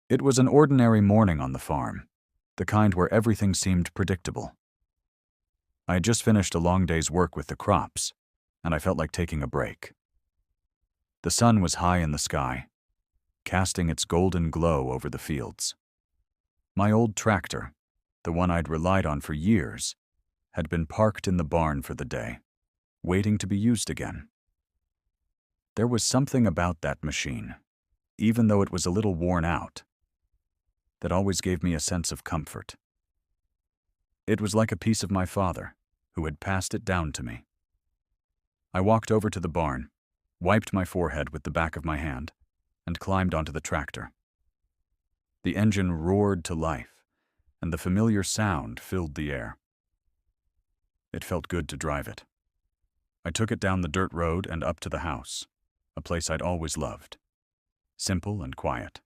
It was an ordinary morning on the farm, the kind where everything seemed predictable. I had just finished a long day's work with the crops, and I felt like taking a break. The sun was high in the sky, casting its golden glow over the fields. My old tractor, the one I'd relied on for years, had been parked in the barn for the day, waiting to be used again. There was something about that machine, even though it was a little worn out, that always gave me a sense of comfort. It was like a piece of my father, who had passed it down to me. I walked over to the barn, wiped my forehead with the back of my hand, and climbed onto the tractor. The engine roared to life, and the familiar sound filled the air. It felt good to drive it. I took it down the dirt road and up to the house, a place I'd always loved. Simple and quiet.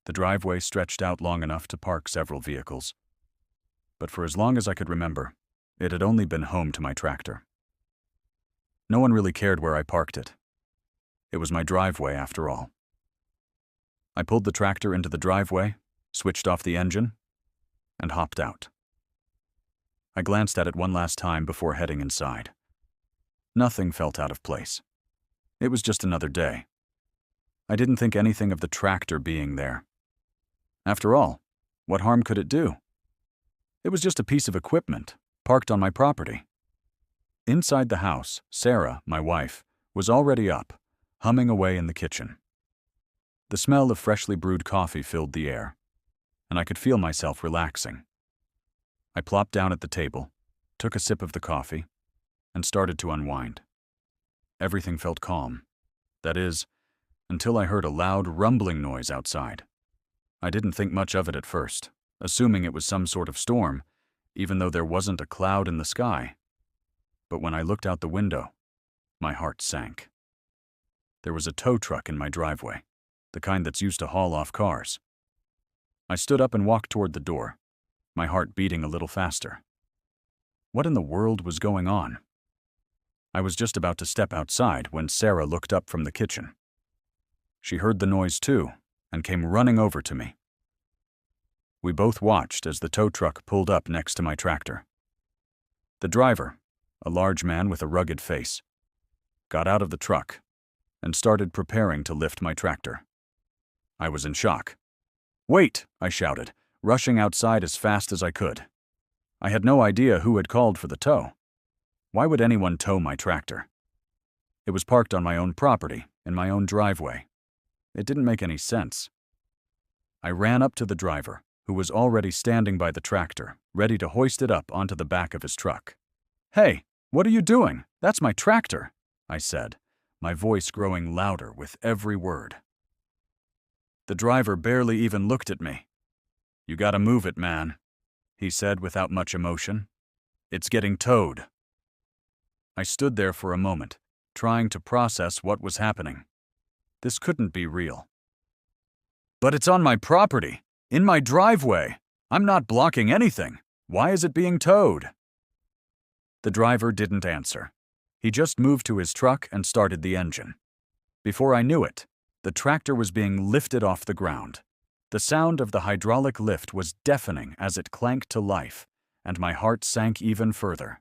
The driveway stretched out long enough to park several vehicles, but for as long as I could remember, it had only been home to my tractor. No one really cared where I parked it. It was my driveway after all. I pulled the tractor into the driveway, switched off the engine, and hopped out. I glanced at it one last time before heading inside. Nothing felt out of place. It was just another day. I didn't think anything of the tractor being there. After all, what harm could it do? It was just a piece of equipment, parked on my property. Inside the house, Sarah, my wife, was already up, humming away in the kitchen. The smell of freshly brewed coffee filled the air, and I could feel myself relaxing. I plopped down at the table, took a sip of the coffee, and started to unwind. Everything felt calm. That is, until I heard a loud rumbling noise outside. I didn't think much of it at first, assuming it was some sort of storm, even though there wasn't a cloud in the sky. But when I looked out the window, my heart sank. There was a tow truck in my driveway, the kind that's used to haul off cars. I stood up and walked toward the door, my heart beating a little faster. What in the world was going on? I was just about to step outside when Sarah looked up from the kitchen. She heard the noise too, and came running over to me. We both watched as the tow truck pulled up next to my tractor. The driver, a large man with a rugged face, got out of the truck and started preparing to lift my tractor. I was in shock. "Wait!" I shouted, rushing outside as fast as I could. I had no idea who had called for the tow. Why would anyone tow my tractor? It was parked on my own property, in my own driveway. It didn't make any sense. I ran up to the driver, who was already standing by the tractor, ready to hoist it up onto the back of his truck. "Hey, what are you doing? That's my tractor," I said, my voice growing louder with every word. The driver barely even looked at me. "You gotta move it, man," he said without much emotion. "It's getting towed." I stood there for a moment, trying to process what was happening. This couldn't be real. "But it's on my property, in my driveway. I'm not blocking anything. Why is it being towed?" The driver didn't answer. He just moved to his truck and started the engine. Before I knew it, the tractor was being lifted off the ground. The sound of the hydraulic lift was deafening as it clanked to life, and my heart sank even further.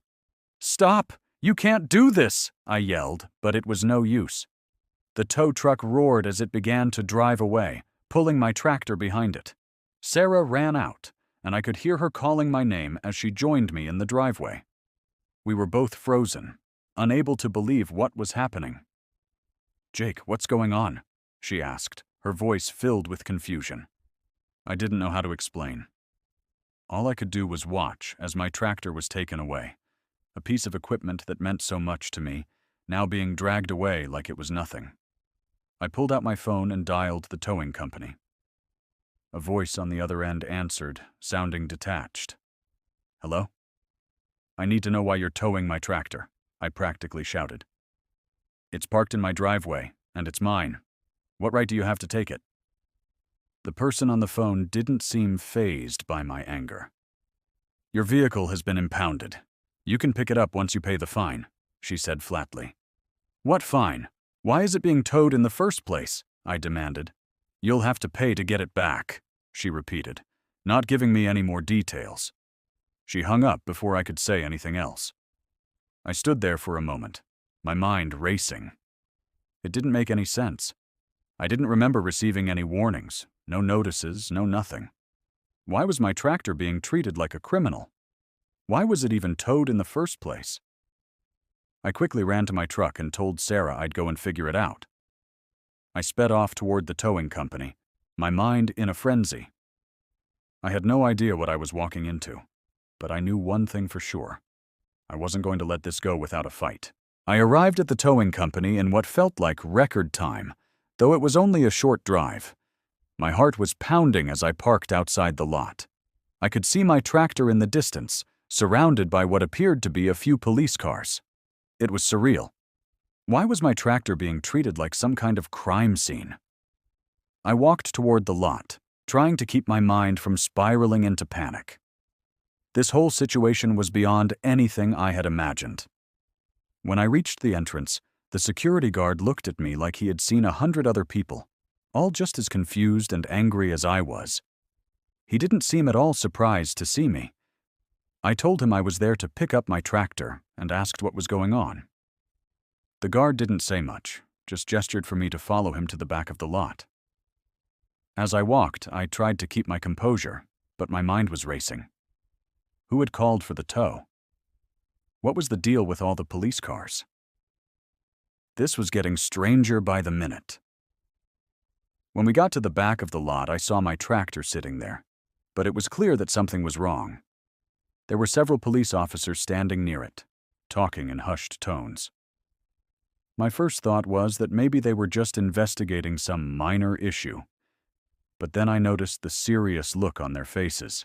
"Stop! You can't do this!" I yelled, but it was no use. The tow truck roared as it began to drive away, pulling my tractor behind it. Sarah ran out, and I could hear her calling my name as she joined me in the driveway. We were both frozen, unable to believe what was happening. "Jake, what's going on?" she asked, her voice filled with confusion. I didn't know how to explain. All I could do was watch as my tractor was taken away, a piece of equipment that meant so much to me, now being dragged away like it was nothing. I pulled out my phone and dialed the towing company. A voice on the other end answered, sounding detached. "Hello? I need to know why you're towing my tractor," I practically shouted. "It's parked in my driveway, and it's mine. What right do you have to take it?" The person on the phone didn't seem fazed by my anger. "Your vehicle has been impounded. You can pick it up once you pay the fine," she said flatly. "What fine? Why is it being towed in the first place?" I demanded. "You'll have to pay to get it back," she repeated, not giving me any more details. She hung up before I could say anything else. I stood there for a moment, my mind racing. It didn't make any sense. I didn't remember receiving any warnings, no notices, no nothing. Why was my tractor being treated like a criminal? Why was it even towed in the first place? I quickly ran to my truck and told Sarah I'd go and figure it out. I sped off toward the towing company, my mind in a frenzy. I had no idea what I was walking into, but I knew one thing for sure. I wasn't going to let this go without a fight. I arrived at the towing company in what felt like record time, though it was only a short drive. My heart was pounding as I parked outside the lot. I could see my tractor in the distance, surrounded by what appeared to be a few police cars. It was surreal. Why was my tractor being treated like some kind of crime scene? I walked toward the lot, trying to keep my mind from spiraling into panic. This whole situation was beyond anything I had imagined. When I reached the entrance, the security guard looked at me like he had seen 100 other people, all just as confused and angry as I was. He didn't seem at all surprised to see me. I told him I was there to pick up my tractor and asked what was going on. The guard didn't say much, just gestured for me to follow him to the back of the lot. As I walked, I tried to keep my composure, but my mind was racing. Who had called for the tow? What was the deal with all the police cars? This was getting stranger by the minute. When we got to the back of the lot, I saw my tractor sitting there, but it was clear that something was wrong. There were several police officers standing near it, talking in hushed tones. My first thought was that maybe they were just investigating some minor issue, but then I noticed the serious look on their faces.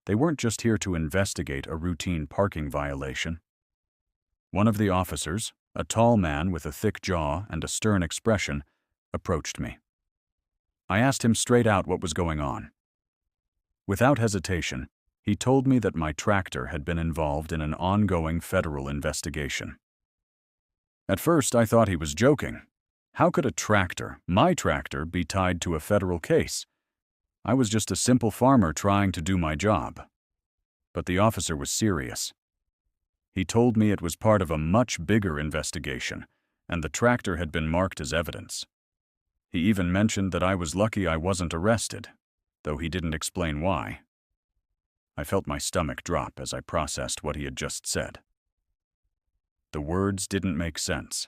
They weren't just here to investigate a routine parking violation. One of the officers, a tall man with a thick jaw and a stern expression, approached me. I asked him straight out what was going on. Without hesitation, he told me that my tractor had been involved in an ongoing federal investigation. At first, I thought he was joking. How could a tractor, my tractor, be tied to a federal case? I was just a simple farmer trying to do my job. But the officer was serious. He told me it was part of a much bigger investigation, and the tractor had been marked as evidence. He even mentioned that I was lucky I wasn't arrested, though he didn't explain why. I felt my stomach drop as I processed what he had just said. The words didn't make sense.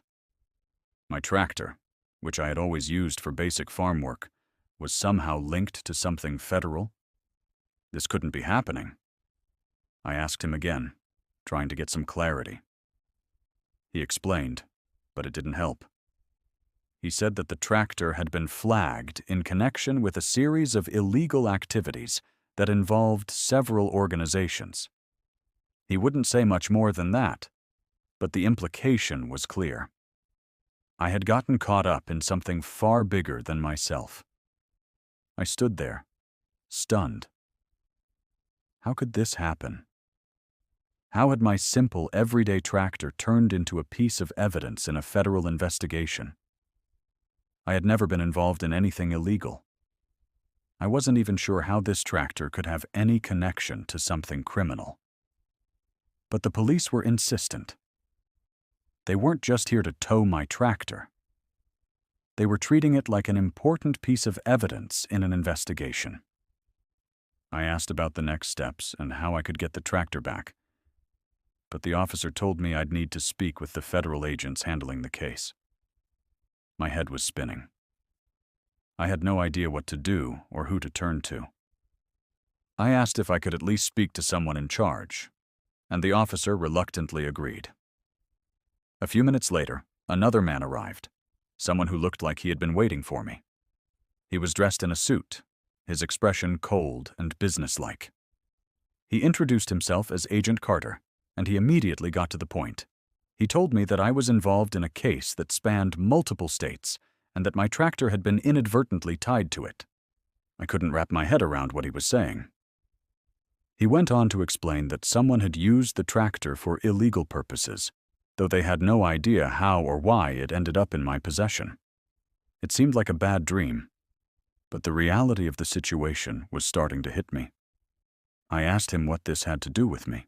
My tractor, which I had always used for basic farm work, was somehow linked to something federal? This couldn't be happening. I asked him again, trying to get some clarity. He explained, but it didn't help. He said that the tractor had been flagged in connection with a series of illegal activities that involved several organizations. He wouldn't say much more than that, but the implication was clear. I had gotten caught up in something far bigger than myself. I stood there, stunned. How could this happen? How had my simple, everyday tractor turned into a piece of evidence in a federal investigation? I had never been involved in anything illegal. I wasn't even sure how this tractor could have any connection to something criminal. But the police were insistent. They weren't just here to tow my tractor. They were treating it like an important piece of evidence in an investigation. I asked about the next steps and how I could get the tractor back, but the officer told me I'd need to speak with the federal agents handling the case. My head was spinning. I had no idea what to do or who to turn to. I asked if I could at least speak to someone in charge, and the officer reluctantly agreed. A few minutes later, another man arrived, someone who looked like he had been waiting for me. He was dressed in a suit, his expression cold and businesslike. He introduced himself as Agent Carter, and he immediately got to the point. He told me that I was involved in a case that spanned multiple states and that my tractor had been inadvertently tied to it. I couldn't wrap my head around what he was saying. He went on to explain that someone had used the tractor for illegal purposes, though they had no idea how or why it ended up in my possession. It seemed like a bad dream, But the reality of the situation was starting to hit me. I asked him what this had to do with me.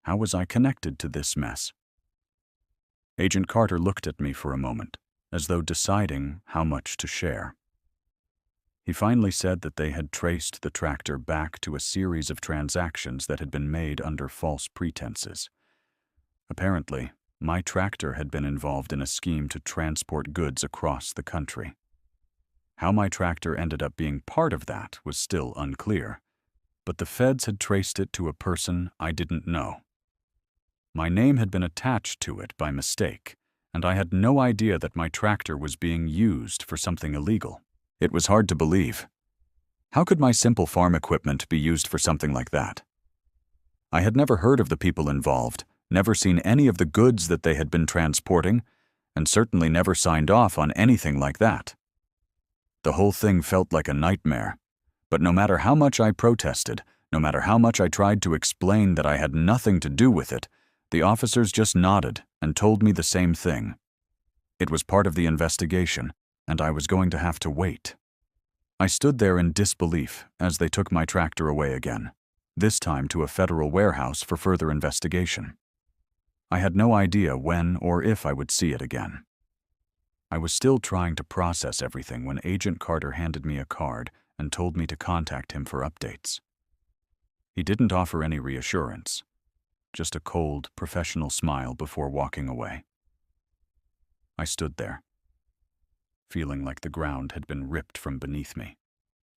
How was I connected to this mess? Agent Carter looked at me for a moment, as though deciding how much to share. He finally said that they had traced the tractor back to a series of transactions that had been made under false pretenses. Apparently, my tractor had been involved in a scheme to transport goods across the country. How my tractor ended up being part of that was still unclear, but the feds had traced it to a person I didn't know. My name had been attached to it by mistake, and I had no idea that my tractor was being used for something illegal. It was hard to believe. How could my simple farm equipment be used for something like that? I had never heard of the people involved, never seen any of the goods that they had been transporting, and certainly never signed off on anything like that. The whole thing felt like a nightmare, but no matter how much I protested, no matter how much I tried to explain that I had nothing to do with it, the officers just nodded and told me the same thing. It was part of the investigation, and I was going to have to wait. I stood there in disbelief as they took my tractor away again, this time to a federal warehouse for further investigation. I had no idea when or if I would see it again. I was still trying to process everything when Agent Carter handed me a card and told me to contact him for updates. He didn't offer any reassurance, just a cold, professional smile before walking away. I stood there, feeling like the ground had been ripped from beneath me.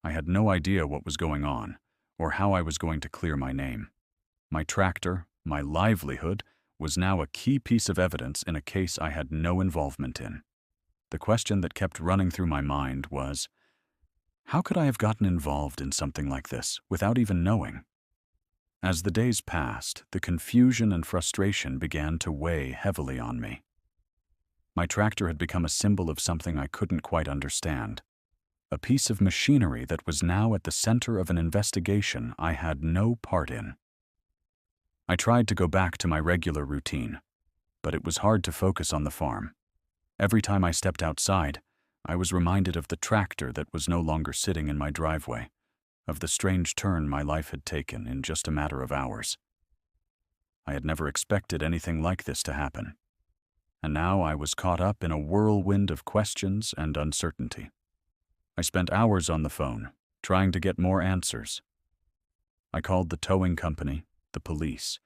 I had no idea what was going on, or how I was going to clear my name. My tractor, my livelihood, was now a key piece of evidence in a case I had no involvement in. The question that kept running through my mind was, how could I have gotten involved in something like this without even knowing? As the days passed, the confusion and frustration began to weigh heavily on me. My tractor had become a symbol of something I couldn't quite understand, a piece of machinery that was now at the center of an investigation I had no part in. I tried to go back to my regular routine, but it was hard to focus on the farm. Every time I stepped outside, I was reminded of the tractor that was no longer sitting in my driveway, of the strange turn my life had taken in just a matter of hours. I had never expected anything like this to happen, and now I was caught up in a whirlwind of questions and uncertainty. I spent hours on the phone, trying to get more answers. I called the towing company, the police,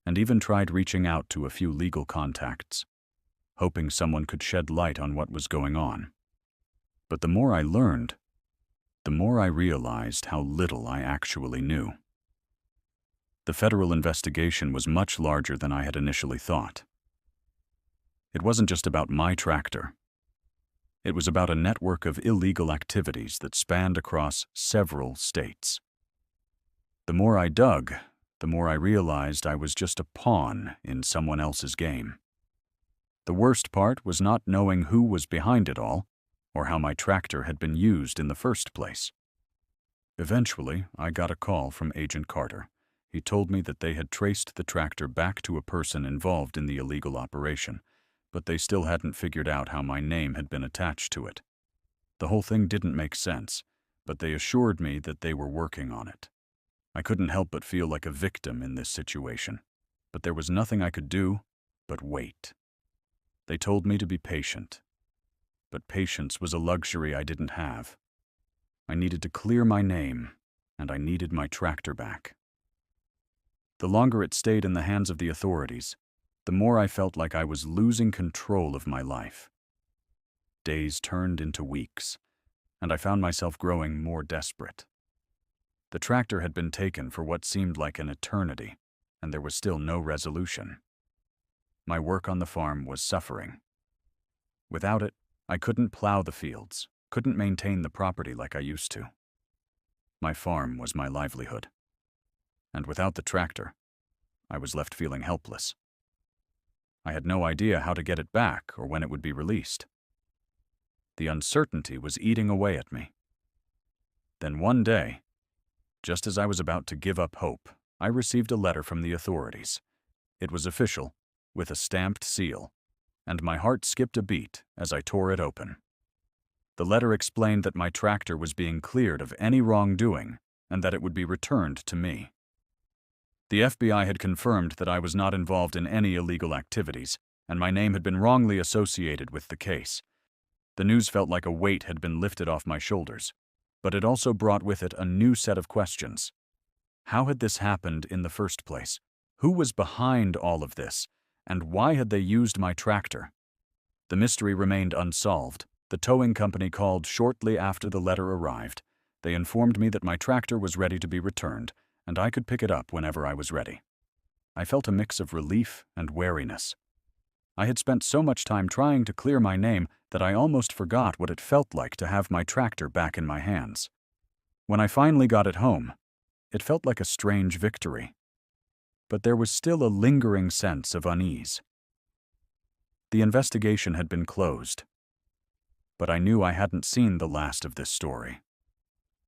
and even tried reaching out to a few legal contacts, hoping someone could shed light on what was going on. But the more I learned, the more I realized how little I actually knew. The federal investigation was much larger than I had initially thought. It wasn't just about my tractor. It was about a network of illegal activities that spanned across several states. The more I dug, the more I realized I was just a pawn in someone else's game. The worst part was not knowing who was behind it all, or how my tractor had been used in the first place. Eventually, I got a call from Agent Carter. He told me that they had traced the tractor back to a person involved in the illegal operation, but they still hadn't figured out how my name had been attached to it. The whole thing didn't make sense, but they assured me that they were working on it. I couldn't help but feel like a victim in this situation, but there was nothing I could do but wait. They told me to be patient, but patience was a luxury I didn't have. I needed to clear my name, and I needed my tractor back. The longer it stayed in the hands of the authorities, the more I felt like I was losing control of my life. Days turned into weeks, and I found myself growing more desperate. The tractor had been taken for what seemed like an eternity, and there was still no resolution. My work on the farm was suffering. Without it, I couldn't plow the fields, couldn't maintain the property like I used to. My farm was my livelihood. And without the tractor, I was left feeling helpless. I had no idea how to get it back or when it would be released. The uncertainty was eating away at me. Then one day, just as I was about to give up hope, I received a letter from the authorities. It was official, with a stamped seal, and my heart skipped a beat as I tore it open. The letter explained that my tractor was being cleared of any wrongdoing and that it would be returned to me. The FBI had confirmed that I was not involved in any illegal activities, and my name had been wrongly associated with the case. The news felt like a weight had been lifted off my shoulders, but it also brought with it a new set of questions. How had this happened in the first place? Who was behind all of this? And why had they used my tractor? The mystery remained unsolved. The towing company called shortly after the letter arrived. They informed me that my tractor was ready to be returned, and I could pick it up whenever I was ready. I felt a mix of relief and wariness. I had spent so much time trying to clear my name that I almost forgot what it felt like to have my tractor back in my hands. When I finally got it home, it felt like a strange victory. But there was still a lingering sense of unease. The investigation had been closed, but I knew I hadn't seen the last of this story.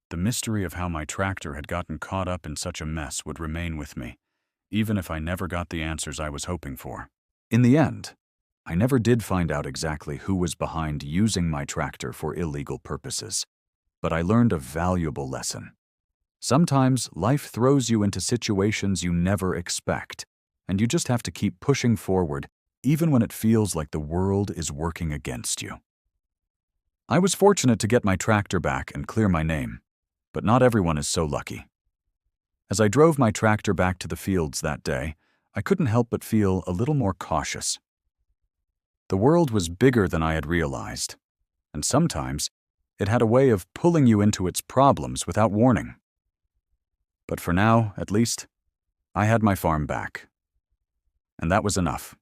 The mystery of how my tractor had gotten caught up in such a mess would remain with me, even if I never got the answers I was hoping for. In the end, I never did find out exactly who was behind using my tractor for illegal purposes, but I learned a valuable lesson. Sometimes life throws you into situations you never expect, and you just have to keep pushing forward, even when it feels like the world is working against you. I was fortunate to get my tractor back and clear my name, but not everyone is so lucky. As I drove my tractor back to the fields that day, I couldn't help but feel a little more cautious. The world was bigger than I had realized, and sometimes it had a way of pulling you into its problems without warning. But for now, at least, I had my farm back. And that was enough.